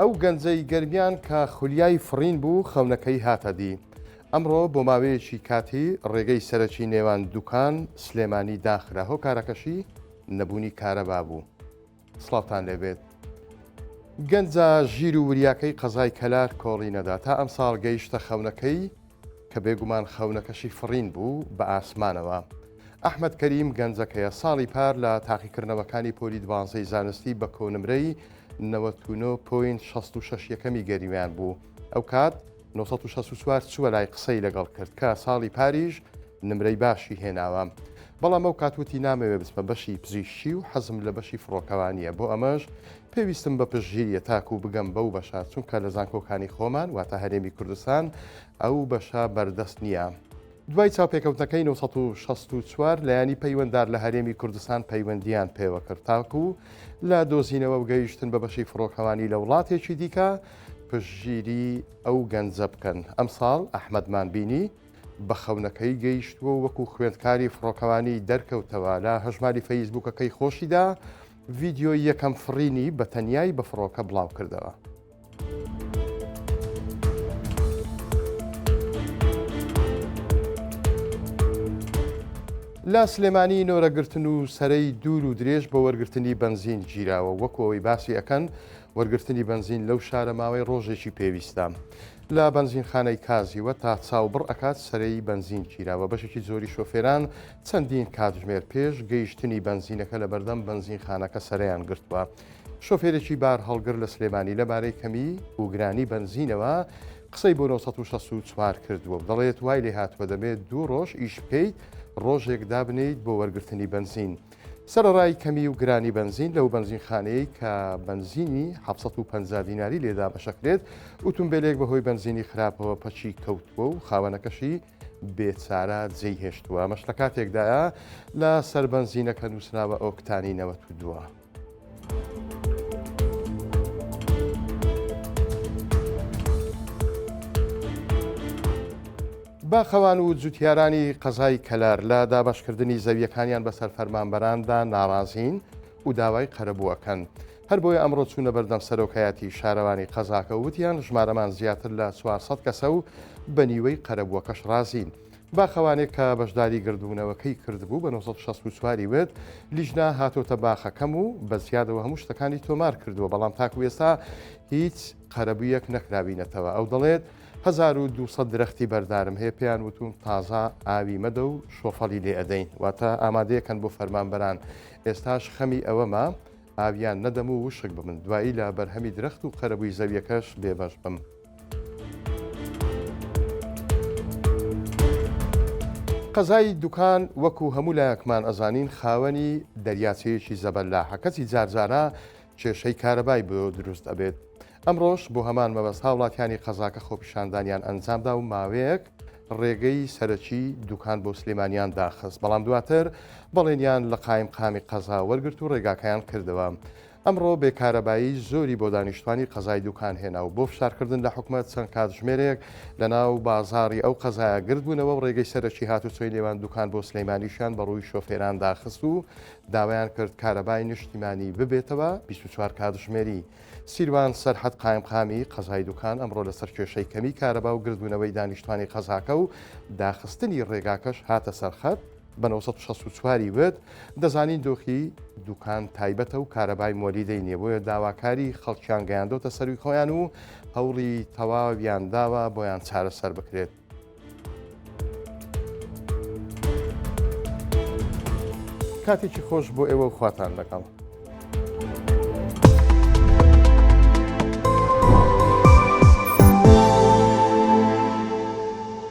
ئەو گەنجەی گەرمیان کە خولیای فڕین بوو خەونەکەی هاتە دی. ئەمڕۆ بۆ ماوەیەکی کاتی ڕێگەی سەرەکی نێوان دوکان سلێمانی داخرا هۆکارەکەشی نەبوونی کارەبا بوو. سڵاوتان لێبێت. گەنجە ژیر و وریاکەی قەزای کەلار کۆڵی نەدا تا ئەم ساڵ گەیشتە خەونەکەی کە بێگومان خەونەکەشی فڕین بوو بە ئاسمانەوە. ئەحمەد کەریم گەنجەکەیە ساڵی پار لە تاقیکردنەوەکانی پۆلی 12 زانستی بە کۆنمرەی 99.66 یەکەمی گەریویان بوو. ئەو کات 964 چووە لای قسەی لەگەڵ کرد کە ساڵی پاریش نمرەی باشی هێناوە. بەڵام ئەو کاتوتی نامەوێ بچمە بەشی پزیشکی و حەزم لە بەشی فڕۆکەوانیە، بۆ ئەمەش پێویستم بە پشتگیریە تاکو بگەم بەو بەشە، چونکە لە زانکۆکانی خۆمان واتە هەرێمی کوردستان ئەو بەشە بەردەست نییە. دوای چاوپێکەوتنەکەی 1964 لایانی پەیوەنددار لە هەرێمی کوردستان پەیوەندیان پێوە کرد تاکو لە دۆزینەوە و گەیشتن بە بەشی فڕۆکەوانی لە وڵاتێکی دیکە پشتگیری ئەو گەنجە بکەن. ئەم ساڵ ئەحمەدمان بینی بە خەونەکەی گەیشتووە و وەکو خوێندکاری فڕۆکەوانی دەرکەوتەوە لە هەژماری فەیسبووکەکەی خۆشیدا ڤیدیۆی یەکەم فڕینی بە تەنیای بە فڕۆکە بڵاو کردەوە. لا سلێمانی نۆرەگرتن و سەرەی دوور و درێژ بە وەرگرتنی بنزین گیراوە، وەکەوەی باسی ئەکەن وەرگرتنی بنزین لەو شارە ماوەی ڕۆژێکی پێویستە. لە بنزینخانەی کازیوە تا چاوبڕ ئەکات سەرەی بنزین گیراوە. بەشێکی زۆری شۆفێران چەندین کاتژمێر پێش گەیشتنی بنزینەکە لە بەردەم بنزینخانەکە سەرەیان گرتووە. شۆفێرێکی بار هەڵگر لە سلێمانی لەبارەی کەمی و گرانی بنزینەوە قسەی بۆ 964 کردووە و دەڵێت وای لێ هاتووە دەبێت 2 ڕۆژ ئیش بکەیت ڕۆژێک دابنیت بۆ وەرگرتنی بنزین. سەرەڕای کەمی و گرانی بنزین لەو بنزینخانەیە کە بنزینی 750 دیناری لێدا بەشەکرێت ئۆتۆمبیلێک بەهۆی بنزینی خراپەوە پەچی کەوتووە و خاوەنەکەشی بێچارە جێی هێشتووە. مەش لە کاتێکدایە لە سەر بنزینەکە نووسراوە ئۆکتانی 92. باخەوان و جوتیارانی قەزای کەلار لە دابەشکردنی زەویەکانیان بەسەر فەرمانبەراندا ناڕازین و داوای قەرەبووەکەن. هەر بۆیە ئەمڕۆ چوونە بەردەم سەرۆکایەتی شارەوانی قەزاکە وتیان ژمارەمان زیاتر لە 400 کەسە و بە نیوەی قەرەبووەکەش رازین. باخەوانێک کە بەشداری گردوونەوەکەی کردبوو بە 964 وێت لیژنا هاتۆتە باخەکەم و بە زیادەوە هەموو شتەکانی تۆمار کردووە، بەڵام تاکو ئێستا هیچ قەرەبوویەک نەکراوینەتەوە. ئەو دەڵێت 1200 درەختی بەردارم هەیە، پێیان وتون تازە ئاوی مەدە و شۆفەڵی لێ ئەدەین، واتە ئامادەیەکەن بۆ فەرمانبەران. ئێستاش خەمی ئەوەمە ئاویان نەدەم و وشک بمن، دوایی لە بەرهەمی درەخت و قەرەبووی زەویەکەش بێبەش بم. قەزای دوکان وەکو هەموو لایەکمان ئەزانین خاوەنی دەریاچەیەکی زەبەلاحە، کەسی جارجارە کێشەی کارەبای بۆ دروست ئەبێت. ئەمڕۆژ بۆ هەمان مەبەست هاوڵاتیانی قەزاکە خۆپیشاندانیان ئەنجامدا و ماوەیەک ڕێگەی سەرەکی دوکان بۆ سلێمانیان داخست، بەڵام دواتر بەڵێنیان لە قایمقامی قەزا وەرگرت و ڕێگاکەیان کردەوە. ئەمڕۆ بێکارەبایی زۆری بۆ دانیشتوانی قەزای دوکان هێنا و بۆ فشارکردن لە حکومەت چەند کاتژمێرێک لە ناو بازاڕی ئەو قەزایە گردبوونەوە و ڕێگەی سەرەکی هاتوچۆی لێوان دوکان بۆ سلێمانیشان بە ڕووی شۆفێران داخست و داوایان کرد کارەبای نیشتیمانی ببێتەوە 24 کاتژمێری. سیروان سەرحەد قایمقامی قەزای دوکان ئەمڕۆ لەسەر کێشەی کەمی کارەبا و گردبوونەوەی دانیشتوانی قەزاکە و داخستنی ڕێگاکەش هاتە سەرخەت بە 964 وێت. دەزانین دۆخی دوکان تایبەتە و کارەبای مۆلیدەی نییە، بۆیە داواکاری خەڵکیان گەیاندۆتە سەروی خۆیان و هەوڵی تەواویان داوە بۆیان چارەسەر بکرێت. کاتێکی خۆش بۆ ئێوە و خواتان لەگەڵ.